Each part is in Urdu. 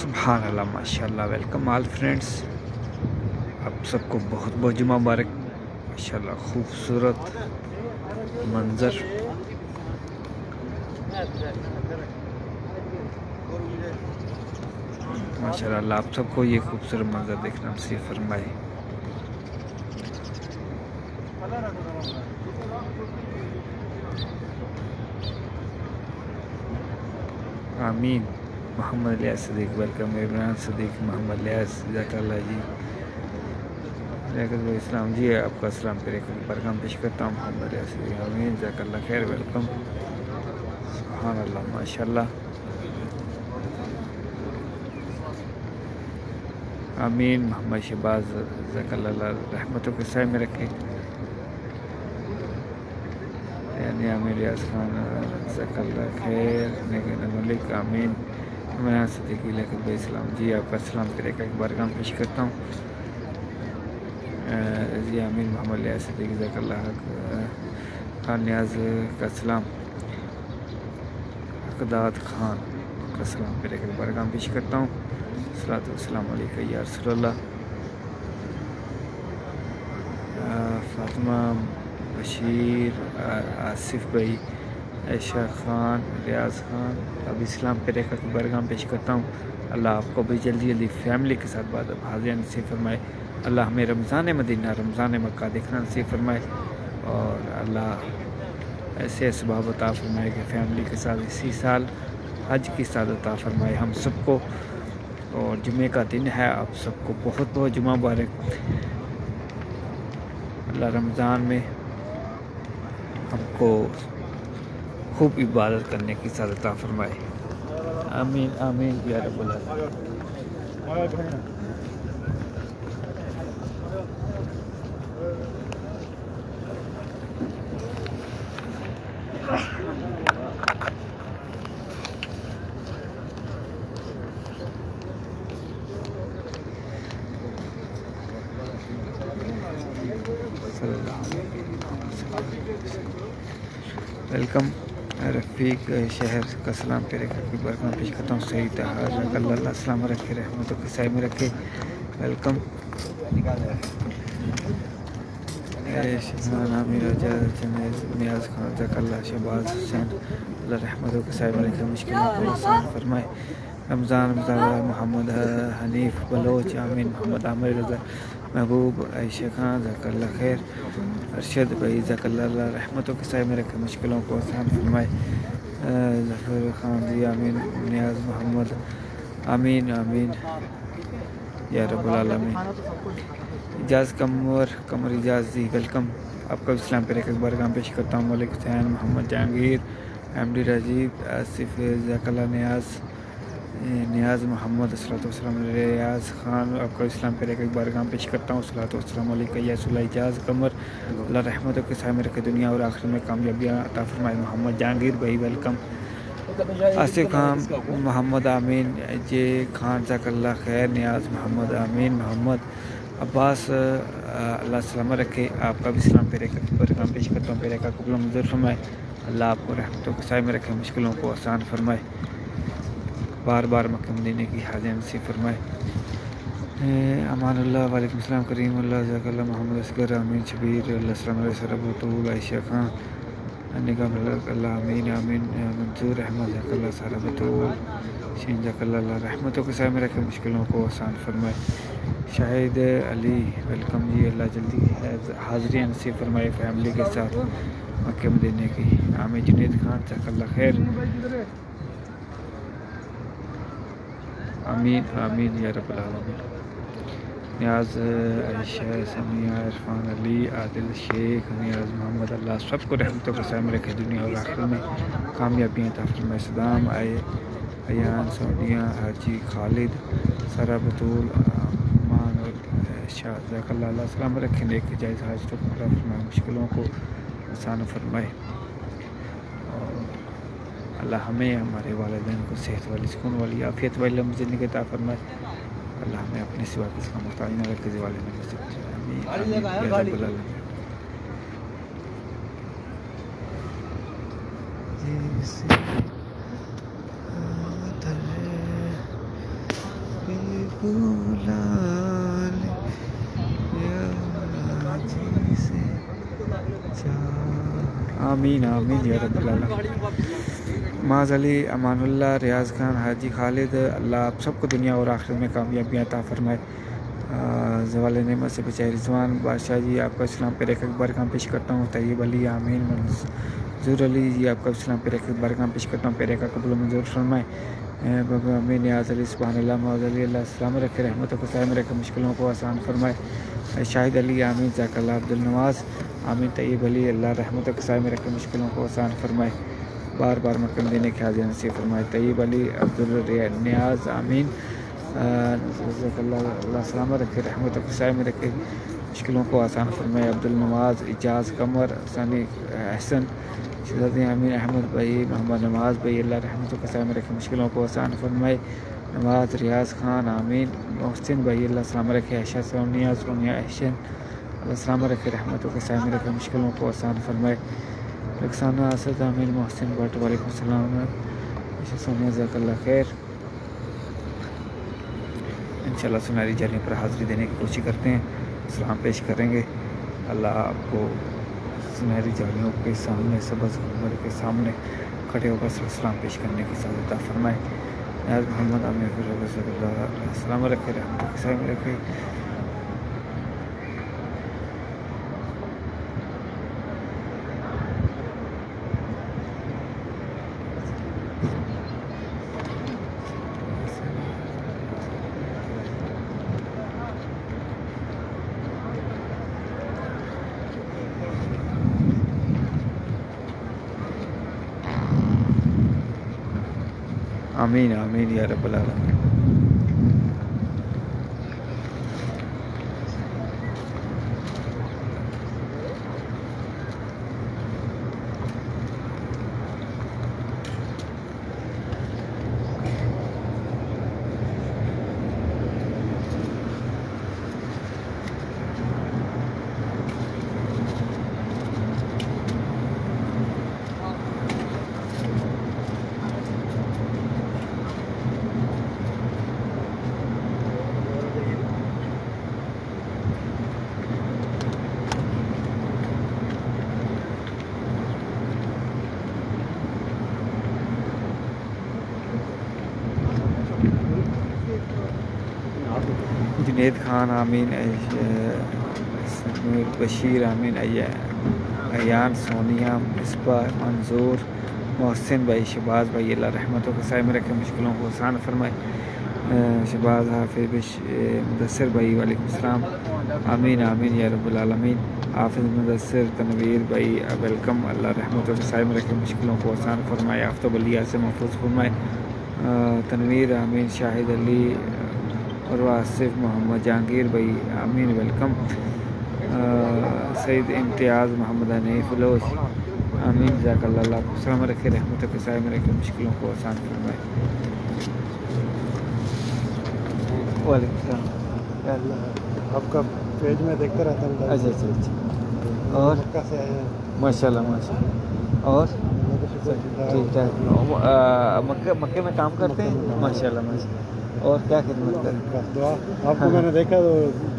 سبحان اللہ، ماشاءاللہ. Welcome all friends. آپ سب کو بہت بہت جمعہ مبارک. ماشاءاللہ خوبصورت منظر. ماشاءاللہ اللہ آپ سب کو یہ خوبصورت منظر دیکھنا نصیب فرمائے. آمین. محمد الیاس صدیق ویلکم. عمران صدیق محمد الیاس جزاک اللہ جی. اسلام جی آپ کا السلام پیغام پیش کرتا ہوں. محمد الیاس صدیق آمین جزاک اللہ خیر. ویلکم. سبحان اللہ ماشاءاللہ. آمین. محمد شہباز جزاک اللہ رحمتوں کے سائے میں رکھے. یعنی آمین. ریاض خان جزاک اللہ خیر. ملک آمین. عمران صدیقی لیکن بھائی اسلام جی آپ کا السلام پیغام پیش کرتا ہوں. جی آمین. محمد الیاس صدیق جزاک اللہ خان نیاز کا السلام. اقداد خان کا السلام پیغام پیش کرتا ہوں. الصلاۃ والسلام علیکم یا رسول اللہ. فاطمہ بشیر آصف بھائی عائشہ خان ریاض خان اب اسلام پیغام پیش کرتا ہوں. اللہ آپ کو بھی جلدی جلدی فیملی کے ساتھ بعد حاضر نصیب فرمائے. اللہ ہمیں رمضان مدینہ رمضان مکہ دیکھنا نصیب فرمائے. اور اللہ ایسے اسباب عطا فرمائے کہ فیملی کے ساتھ اسی سال حج کی سعادت عطا فرمائے ہم سب کو. اور جمعے کا دن ہے. آپ سب کو بہت بہت جمعہ مبارک. اللہ رمضان میں ہم کو خوب عبادت کرنے کی سعادت عطا فرمائے. آمین آمین یا رب العالمین. ویلکم. رفیق شہر کا سلام پیغام پیش کرتا ہوں. صحیح طرح اللہ السلام رکھے رحمتوں کے سائے میں رکھے. ویلکم. نیاز خان جزاک اللہ. شہباز حسین اللہ رحمتوں کے سائے میں رکھے مشکلوں کو آسان فرمائے. رمضان محمد حنیف بلوچ آمین. محمد عامر رضا محبوب عائشہ خان جزاک اللہ خیر. ارشد بھائی جزاک اللہ رحمتوں کے سائے میں رکھے مشکلوں کو آسان فرمائے. ظفر خان جی آمین. نیاز محمد آمین آمین یا رب العالمین. اجاز قمر اجاز جی ویلکم. آپ کا اسلام پیغام پیش کرتا ہوں. ملک حسین محمد جہانگیر ایم ڈی راجیب آصف جزاک اللہ. نیاز محمد الصلاۃ والسلام. ریاض خان آپ کا اسلام پیغام پیش کرتا ہوں. الصلاۃ والسلام علیکم یا رسول اللہ. اجاز قمر اللہ رحمتوں کے سائے میں رکھے دنیا اور آخرت میں کامیابیاں عطا فرمائے. محمد جہانگیر بھائی ویلکم. آصف خان محمد آمین. جے خان جزاک اللہ خیر. نیاز محمد آمین. محمد عباس اللہ سلامت رکھے. آپ کا بھی اسلام پیغام پیش کرتا ہوں. پیرے کا قبول منظور فرمائے. اللہ آپ کو رحمتوں کے سائے میں رکھے مشکلوں کو آسان فرمائے. بار بار مکہ مدینے کی حاضر نصیب فرمائے. امان اللہ وعلیکم السلام. کریم اللہ جزاک اللہ. محمد اصغر آمین. شبیر اللہ السلام علیہ وسلم. طول عائشہ خان نگاہ اللہ آمین آمین. منظور احمد جزاک اللہ. سارا بطول شین جزاک اللہ رحمتوں کے سائے میں رکھے مشکلوں کو آسان فرمائے. شاہد علی ویلکم جی. اللہ جلدی حاضری نصیب فرمائے فیملی کے ساتھ مکہ مدینے کی. عامر جنید خان جزاک اللہ خیر. آمین آمین یا رب العالمین. نیاز عائشہ سمیہ عرفان علی عادل شیخ نیاز محمد اللہ سب کو رحمتوں کے سائے میں رکھے دنیا اور آخرت میں کامیابیاں عطا فرمائے. صدام ایان سعودیہ حاجی خالد سارا بطول امان اور شاہ جزاک اللہ. اللہ السلام رکھیں. نیک جائز حاجتوں کو پورا فرمائے. مشکلوں کو آسان فرمائے. اللہ ہمیں ہمارے والدین کو صحت والی سکون والی عافیت والی لمبی زندگی عطا فرمائے. اللہ ہمیں اپنے سوا کس کا محتاج نہ رکھے. والدین کو آمین یا رب العالمین. آمین آمین یا رب العالمین. معاذ علی، امان اللہ، ریاض خان، حاجی خالد، اللہ آپ سب کو دنیا اور آخرت میں کامیابی عطا فرمائے. زوال نعمت سے بچائے. رضوان بادشاہ جی آپ کا اسلام پہ ایک برکام پیش کرتا ہوں. طیب علی، آمین. منظور علی جی آپ کا اسلام پہ ایک برکام پیش کرتا ہوں. پیرے کا قبول و منظور فرمائے. امین. نیاز علی، سبحان اللہ. معاذ علی، اللہ السلام رکھے، رحمتوں کو قائم رکھے، مشکلوں کو آسان فرمائے. شاہد علی، آمین. ذاک اللہ. عبد النواز، آمین. طیب علی، اللہ رحمتوں کو قائم رکھے، مشکلوں کو آسان فرمائے، بار بار مکم دینے کی حاضر نصیب فرمائے. طیب علی، عبد النیاز، آمین. ذاک اللہ. اللہ سلامت رکھے، رحمتوں کو قائم رکھے، مشکلوں کو آسان فرمائے. عبد النواز، اجاز قمر، ثانی احسن، شہزادی، آمین. احمد بھائی، محمد نواز بھائی، اللہ رحمتوں کو قائم رکھے، مشکلوں کو آسان فرمائے. نواز ریاض خان، آمین. محسن بھائی، اللہ سلامت رکھے. عائشہ سونیا، سونیا احسن، اللہ سلامت رکھے، رحمتوں کو قائم رکھے، مشکلوں کو آسان فرمائے. رخسانہ اسد، آمین. محسن بٹ، وعلیکم السلام. عائشہ سونیا، جزاک اللہ خیر. انشاءاللہ سنہری جھالیوں پر حاضری دینے کی کوشش کرتے ہیں، سلام پیش کریں گے. اللہ آپ کو سنہری جھالیوں کے سامنے، سبز قمر کے سامنے کھڑے ہو کر سلام پیش کرنے کی سعادت عطا فرمائے. نیاز محمد، آمین. اللہ السلام رکھے، رحمتوں کے سامنے رکھے. آمین آمین یا رب العالمین. جنید خان، آمین. بشیر، آمین. ایان، سونیا، مصباح، منظور، محسن بھائی، شہباز بھائی، اللہ رحمتوں کو قائم رکھے، مشکلوں کو آسان فرمائے. شہباز، حافظ، مدثر بھائی، وعلیکم السلام. آمین آمین یا رب العالمین. حافظ، مدثر، تنویر بھائی، ویلکم. اللہ رحمتوں کو قائم رکھے، مشکلوں کو آسان فرمائے. آفتاب علیہ سے محفوظ فرمائے. تنویر، آمین. شاہد علی اور آصف محمد جہانگیر بھائی، آمین. ویلکم. سعید امتیاز، محمد حنیف بلوچ، آمین. جزاک اللہ. اللہ کو سلام رکھے، رحمتوں کے سائے میں رکھے، مشکلوں کو آسان فرمائے. وعلیکم السلام. آپ کا پیج میں دیکھتا رہتا ہوں. اچھا اچھا اچھا. اور مکہ سے آئے ہیں. ماشاء اللہ ماشاء اللہ. اور ٹھیک ٹھاک. مکے میں کام کرتے ہیں. ماشاء اللہ ماشاء اللہ. اور کیا خدمت کریں. بس دعا. آپ کو میں نے دیکھا تو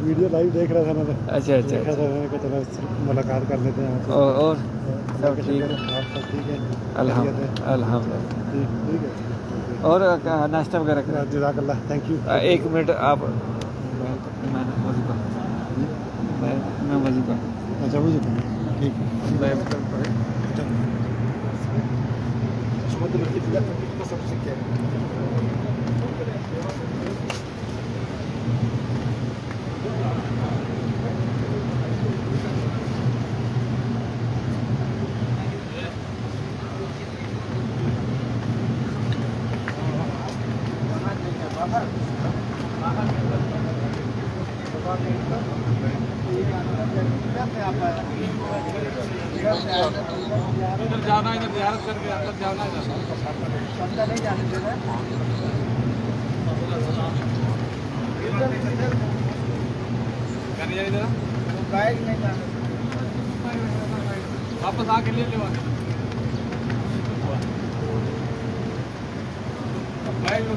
ویڈیو لائیو دیکھ رہا تھا میں نے. اچھا اچھا. دیکھا تھا میں نے کہا چلو ملاقات کر لیتے ہیں. اور سب ٹھیک ہے. آپ سب ٹھیک ہے. الحمد للہ. ٹھیک ہے. اور ناشتہ وغیرہ کریں. جزاک اللہ. Thank you. ایک منٹ آپ. میں وظیفہ. اچھا مجھے ٹھیک ہے. جانا ہے زیارت کر کے اندر جانا ہے. نہیں جانے دینا. واپس آ کے لے لو.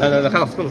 لا لا خلاص كله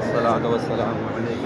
الصلاة والسلام عليك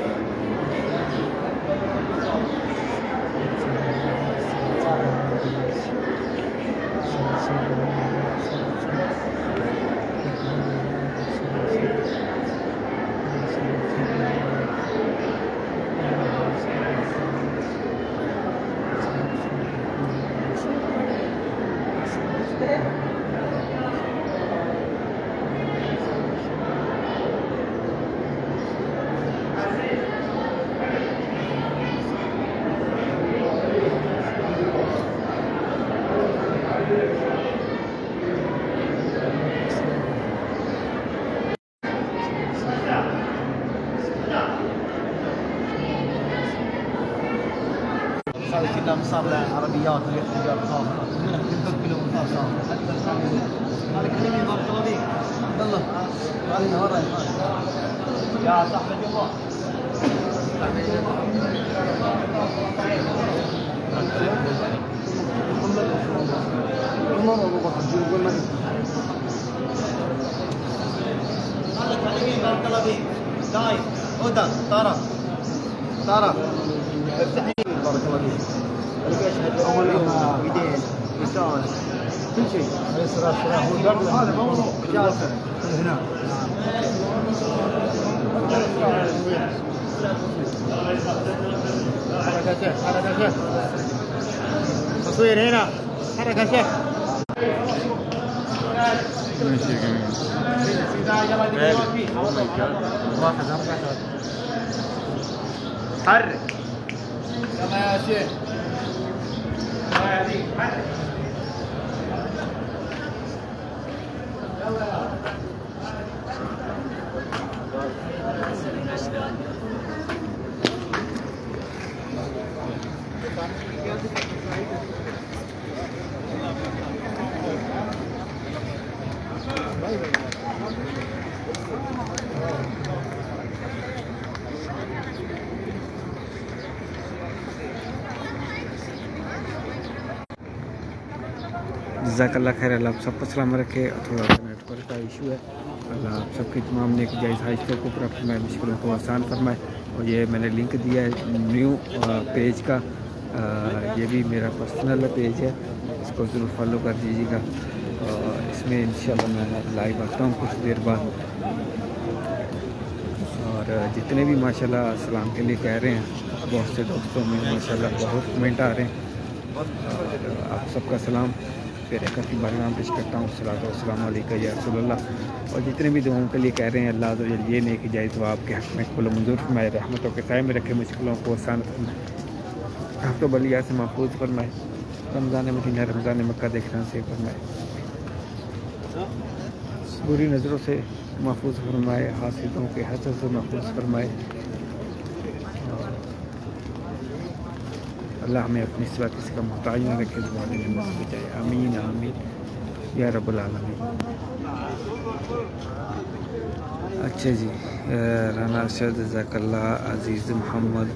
كنا مصاب عربيات رجال خاصة كلهم خاصة هذا كلمة بارك الله فيك عبد الله علينا ورا يا صاحب الله هذا كلمة بارك الله فيك داي هدى طارق افتحي بارك الله فيك أول يدين لسان كل شيء هذا موضوع جالسة هنا حركة شيخ تصوير هنا حركة شيخ حرك يلا يا شيخ حرك جزاک اللہ خیر. اللہ آپ سب کو سلام رکھے. تھوڑا سا نیٹ ورک کا ایشو ہے. اللہ آپ سب کی تمام نیک جائز حاجتوں کو پورا فرمائے, مشکلوں کو آسان فرمائے. اور یہ میں نے لنک دیا ہے نیو پیج کا, یہ بھی میرا پرسنل پیج ہے, اس کو ضرور فالو کر دیجیے گا. اور اس میں انشاءاللہ میں لائیو آتا ہوں کچھ دیر بعد. اور جتنے بھی ماشاءاللہ سلام کے لیے کہہ رہے ہیں, بہت سے دوستوں میں ماشاءاللہ بہت کمنٹ آ رہے ہیں. اور آپ سب کا سلام پیرے کا کی بارگاہ میں پیش کرتا ہوں. صلاۃ و السلام علیکم یا رسول اللہ. اور جتنے بھی دعاؤں کے لیے کہہ رہے ہیں, اللہ عز و جل یہ نیکی جائے تو آپ کے حق میں قبول و منظور فرمائے, رحمتوں کے سائے میں رکھے, مشکلوں کو آسان فرمائے, آپ تو بلیا سے محفوظ فرمائے, رمضان مدینہ رمضان مکہ دیکھنا سے فرمائے, بری نظروں سے محفوظ فرمائے, حاسدوں کے حسد سے محفوظ فرمائے. اللہ ہمیں اپنی سوا کسی کا محتاج نہ رکھے, زبان نعمت سے بچائے. آمین آمین یا رب العالمین. اچھا جی, رانا ارشد جزاک اللہ. عزیز محمد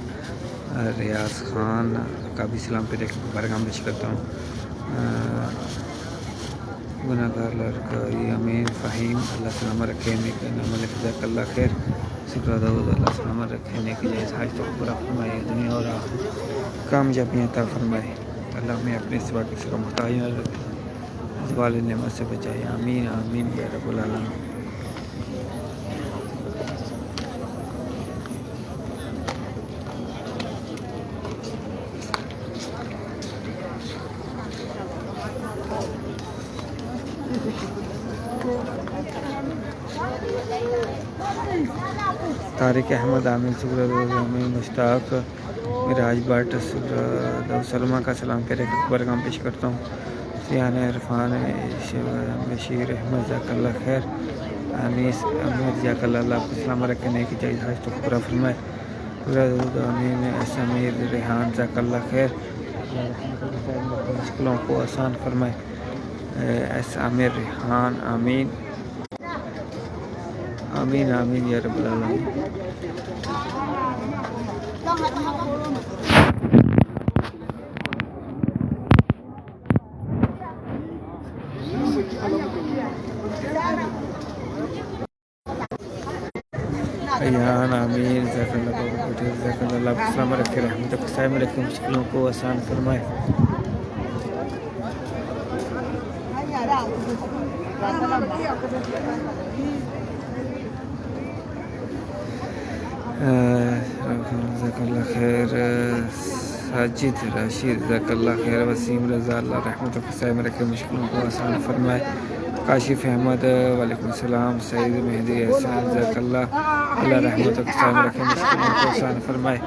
ریاض خان کا بھی سلام پہ دیکھ بارگاہ میں پیش کرتا ہوں. گناہ گار لڑکا امین فہیم, اللہ سلامت رکھے. نیک نام جزاک اللہ خیر. شکر داؤد, اللہ سلامت رکھے. نیک جائز حاجتوں کو پورا فرمائے, دنیا اور کامیابیاں عطا فرمائے. اللہ ہمیں اپنے سوا کسی کا محتاج نہ رکھے, زوال نعمت سے بچائے. آمین آمین یا رب العالمین. طارق احمد عامر, شکر مشتاق مراج بٹ, سلمہ کا سلام پہ برگام پیش کرتا ہوں. سیان عرفان بشیر احمد جزاک اللہ خیر. انیس احمد جزاک اللہ. اللہ آپ کو سلامت رکھنے کی چاہیے, حاجتوں کو پورا فرمائے. امین سمیر ریحان جزاک اللہ خیر. مشکلوں کو آسان فرمائے. ایس عامر ریحان آمین آمین آمین یا رب العالمین. ایان آمین جزاک اللہ. جزاک اللہ. اللہ کو سلامت رکھے, رحمتوں کے سائے میں رکھے, مشکلوں کو آسان فرمائے. جزاک اللہ خیر. ساجد راشد جزاک اللہ خیر. وسیم رضا, اللہ رحمتوں کے سائے میں رکھے, مشکلوں کو آسان فرمائے. کاشف احمد وعلیکم السلام. سعید مہدی احسان جزاک اللہ. اللہ رحمتوں کے سائے میں رکھے, مشکلوں کو آسان فرمائے.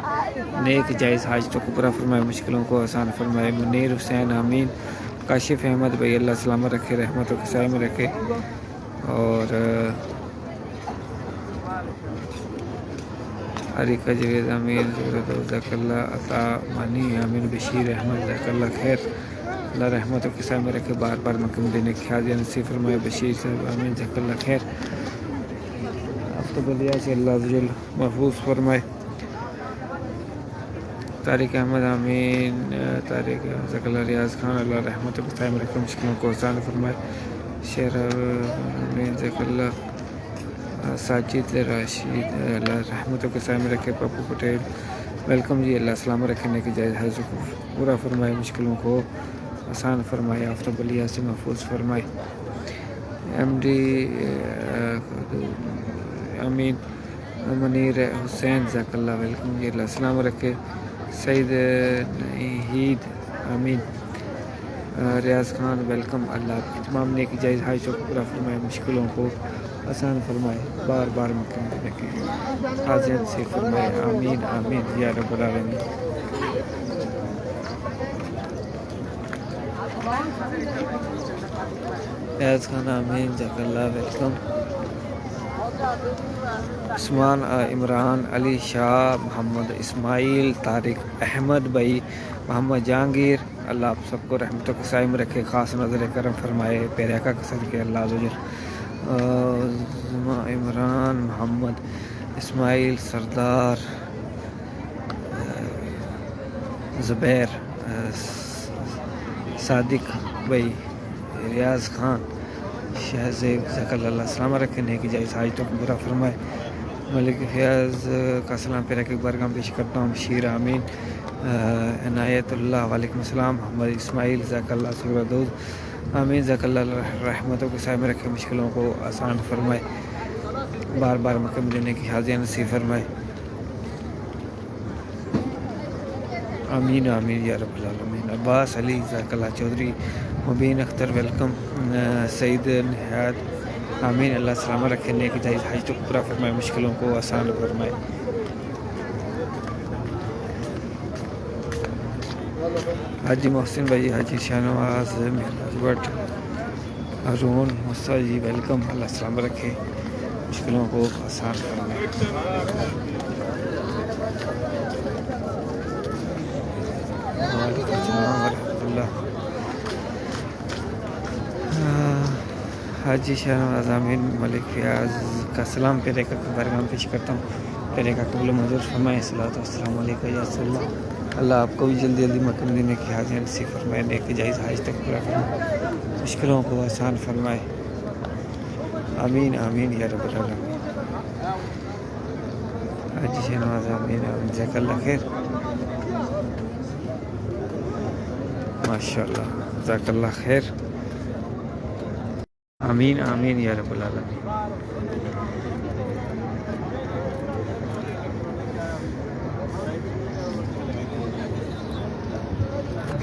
نیک جائز حاجتوں کو پورا فرمائے, مشکلوں کو آسان فرمائے. منیر حسین آمین. کاشف احمد بھائی, اللہ سلامت رکھے, رحمتوں کے سائے میں رکھے. اور عریقہ جوید امین جزاک اللہ. عطا مانی امین. بشیر احمد جزاک اللہ خیر. اللہ رحمتوں کے سائے میں رکھے, بار بار مکہ مدینہ کی خیال نصیب فرمائے. بشیر صاحب امین جزاک اللہ خیر. افتبلیہ سے اللہ عز و جل محفوظ فرمائے. طارق احمد امین. طارق جزاک اللہ. ریاض خان, اللہ رحمتوں کے سائے میں رکھے, مشکلوں کو آسان فرمائے. شیر امین جزاک اللہ. ساجد راشد, اللہ رحمتوں کے سائے میں رکھے. پپو پٹیل ویلکم جی, اللہ سلامت رکھنے کی جائز حاجتوں کو پورا فرمائے, مشکلوں کو آسان فرمائے. آفتاب علیہ سے محفوظ فرمائے. ایم ڈی امین. منیر حسین جزاک اللہ ویلکم جی, اللہ سلامت رکھے. سعید نہید امین. ریاض خان ویلکم, اللہ آپ کی تمام نیکی جائز حاجتوں کو پورا فرمائے, مشکلوں کو آسان فرمائے. بار بار مکہ مدینہ کے حاضر سے فرمائے. آمین آمین یا رب العالمین. ریاض خان آمین جزاک اللہ ویلکم. عثمان عمران, علی شاہ, محمد اسماعیل, طارق احمد بھائی, محمد جہانگیر, اللہ آپ سب کو رحمتوں کے سائے میں رکھے, خاص نظر کرم فرمائے. پیرے آقا کے صدقے اللہ عز و جل. عمران, محمد اسماعیل, سردار, زبیر, صادق بھائی, ریاض خان شہزیب جزاک اللہ سلامت رکھے، نیکی جائز حاجتوں کو پورا فرمائے۔ ملک فیاض کا سلام پیرا کے برگام پیش کرتا ہوں۔ بشیر آمین، عنایت اللہ وعلیکم السلام۔ محمد اسماعیل جزاک اللہ سورہ دود آمین، جزاک اللہ رحمتوں کے سائے میں رکھے، مشکلوں کو آسان فرمائے، بار بار مکہ مدینے کی حاضریاں نصیب فرمائے، آمین آمین یا رب العالمین۔ عباس علی جزاک اللہ چودھری، مبین اختر ویلکم، سعید نہاد آمین، اللہ سلامت رکھے، نیکی جائز حاجتوں کو پورا فرمائے، مشکلوں کو آسان فرمائے۔ حاجی محسن بھائی، حاجی شاہنواز، مہراج بٹ، ارون مصطفیٰ جی ویلکم، اللہ سلامت رکھے، مشکلوں کو آسان فرمائے۔ وعلیکم السلام ورحمۃ اللہ۔ حاجی شاہنواز آمین، ملک فیاض کا سلام پیرے کا برگام پیش کرتا ہوں، پیرے کا قبول منظور فرمائے، الصلوۃ والسلام علیکم یا رسول اللہ۔ اللہ آپ کو بھی جلدی جلدی مکہ مدینے کی حاضریاں نصیب فرمائے، نیکی جائز حاج تک پورا فرمائے، مشکلوں کو آسان فرمائے، آمین آمین یا رب العالمین۔ حاجی شاہنواز آمین، جزاک اللہ خیر، ماشاء اللہ جزاک اللہ خیر، آمین آمین یا رب العالمین۔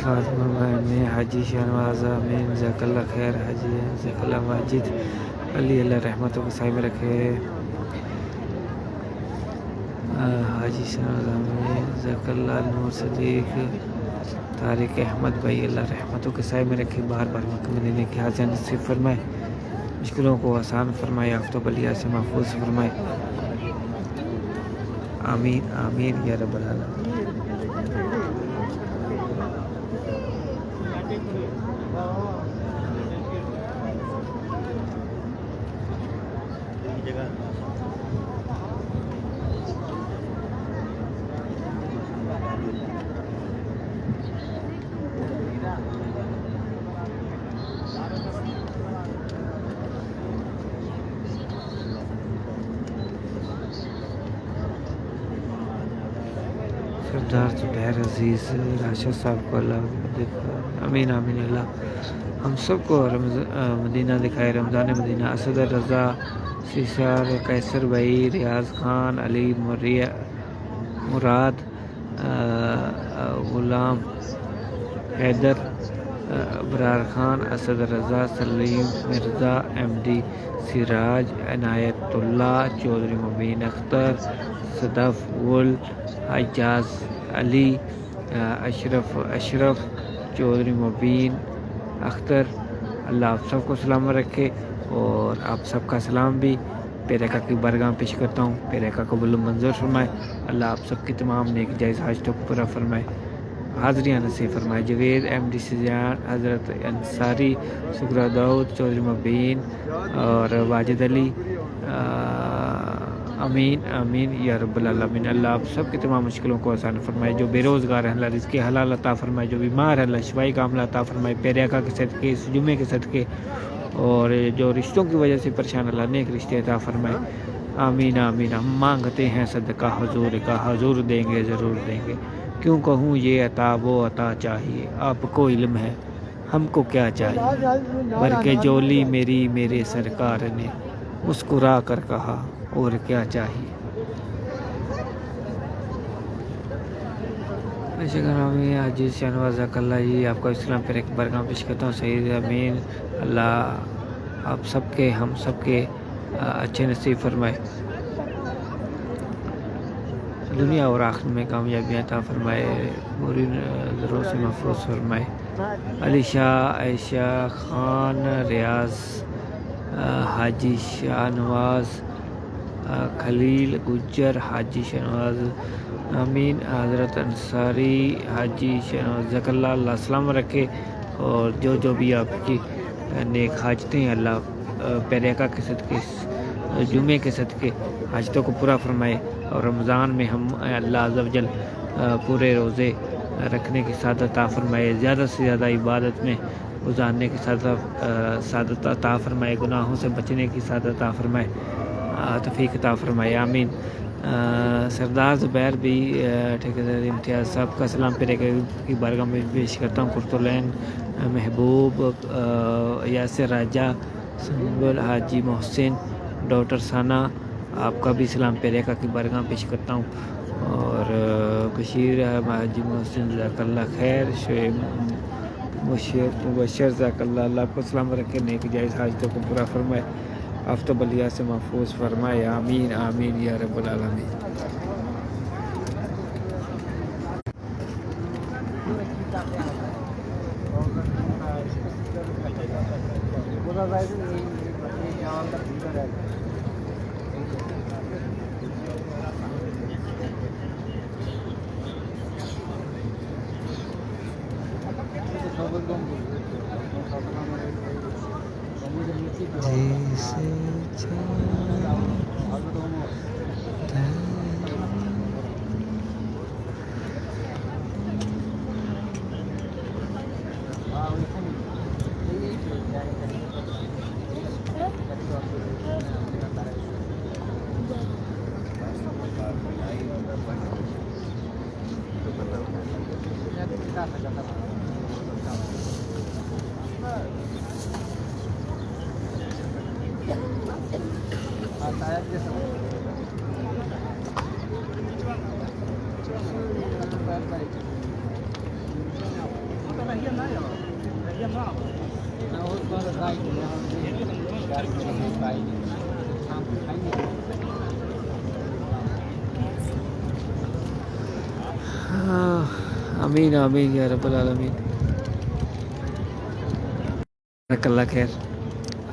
فاطمہ بہن حاجی شاہنواز آمین، جزاک اللہ خیر، حاجی جزاک اللہ ماجد علی، اللہ رحمتوں کے سائے میں رکھے، حاجی شاہنواز آمین، جزاک اللہ نور صدیق، طارق احمد بھائی، اللہ رحمتوں کے سائے میں رکھے، بار بار مکہ مدینے کی حاضریاں نصیب فرمائے، مشکلوں کو آسان فرمائے، آفتوں بلیات سے محفوظ فرمائے، آمین آمین یا رب العالمین۔ سردار زبیر عزیز راشد صاحب کو اللہ امین آمین، اللہ ہم سب کو مدینہ دکھائے، رمضان مدینہ۔ اسد رضا سیسار، قیصر بھائی، ریاض خان، علی مراد، غلام حیدر، ابرار خان، اسد رضا، سلیم مرزا، ایم ڈی سراج، عنایت اللہ چودھری، مبین اختر، صدف گل، حجاز علی، اشرف چودھری، مبین اختر، اللہ آپ سب کو سلامت رکھے، اور آپ سب کا سلام بھی پیرکا کی برگاہ پیش کرتا ہوں، پیرکا قبول منظور فرمائے، اللہ آپ سب کی تمام نیک جائز حاجتوں کو پورا فرمائے، حاضریاں نصیب فرمائے۔ جوید ایم ڈی سیان، حضرت انصاری، سگرا داؤد چودھری، مبین اور واجد علی، آمین آمین یا رب العالمین۔ اللہ آپ سب کی تمام مشکلوں کو آسان فرمائے، جو بے روزگار ہیں اللہ رزق حلال عطا فرمائے، جو بیمار ہیں اللہ شفائی کاملہ عطا فرمائے، پیرکا کے صدقے، اس جمعے کے صدقے، اور جو رشتوں کی وجہ سے پریشان اللہ نیک رشتے عطا فرمائے، آمین آمین۔ ہم مانگتے ہیں صدقہ حضور کا، حضور دیں گے ضرور دیں گے، کیوں کہوں یہ عطا وہ عطا چاہیے، آپ کو علم ہے ہم کو کیا چاہیے، بلکہ جو لی میری میرے سرکار نے مسکرا کر کہا اور کیا چاہیے۔ حاجی شاہنواز اللہ جی آپ کو اسلام پر ایک برگاہ پیش کرتا ہوں، سعید امین، اللہ آپ سب کے ہم سب کے اچھے نصیب فرمائے، دنیا اور آخرت میں کامیابیاں عطا فرمائے، بری نظروں سے محفوظ فرمائے۔ علی شاہ، عائشہ خان، ریاض، حاجی شاہنواز، خلیل گجر، حاجی شاہنواز آمین، حضرت انصاری، حاجی شاہنواز جزاک اللہ، اللہ سلام رکھے، اور جو بھی آپ کی نیک حاجتیں ہیں اللہ پیرکا کے صدقے، جمعے کے صدقے حاجتوں کو پورا فرمائے، اور رمضان میں ہم اللہ عز و جل پورے روزے رکھنے کی سعادت عطا فرمائے، زیادہ سے زیادہ عبادت میں گزارنے کی سعادت عطا فرمائے، گناہوں سے بچنے کی سعادت عطا فرمائے، توفیق عطا فرمائے، آمین۔ سردار زبیر بھی ٹھیکیدار امتیاز صاحب کا سلام پیرے کی بارگاہ میں پیش کرتا ہوں۔ کرتولین محبوب، یاسر راجہ، سنبل حاجی محسن، ڈاکٹر ثنا، آپ کا بھی سلام پیرے کی بارگاہ میں پیش کرتا ہوں۔ اور بشیر حاجی محسن جزاک اللہ خیر، شعیب مبشر جزاک اللہ آپ کو سلام رکھے، نیک جائز حاجتوں کو پورا فرمائے، آفتاب بلیات سے محفوظ فرمائے، آمین آمین یا رب العالمین۔ آمین آمین یا رب العالمین۔ جزاک اللہ خیر۔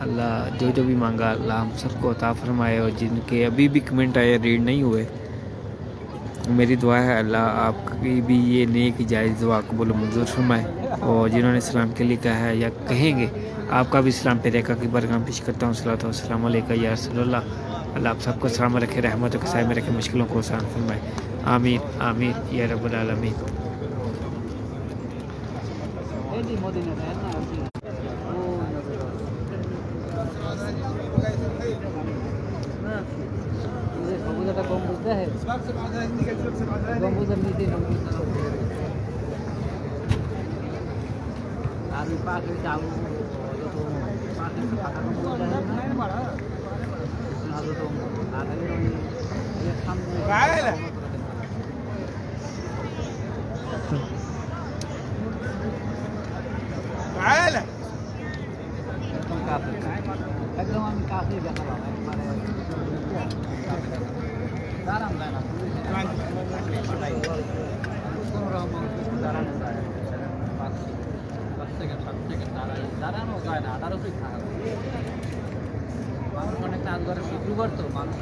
اللہ جو بھی مانگا اللہ ہم سب کو عطا فرمائے، اور جن کے ابھی بھی کمنٹ آئے ریڈ نہیں ہوئے، میری دعا ہے اللہ آپ کی بھی یہ نیک جائز دعا قبول و منظور فرمائے، اور جنہوں نے اسلام کے لیے کہا ہے یا کہیں گے آپ کا بھی اسلام پہ ریکا کی برگاہ پیش کرتا ہوں۔ صلوات و السلام علیکہ یا رسول اللہ۔ اللہ آپ سب کو سلام رکھے، رحمتوں کے سائے میں رکھے، مشکلوں کو آسان فرمائے، آمین آمین یا رب العالمین۔ মানুষ অনেক কাজ করে, শুক্রবার তো মানুষ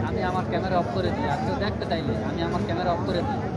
আমি আমার ক্যামেরা অফ করে দিই, আপনি দেখতে চাইলে আমি আমার ক্যামেরা অফ করে দিই।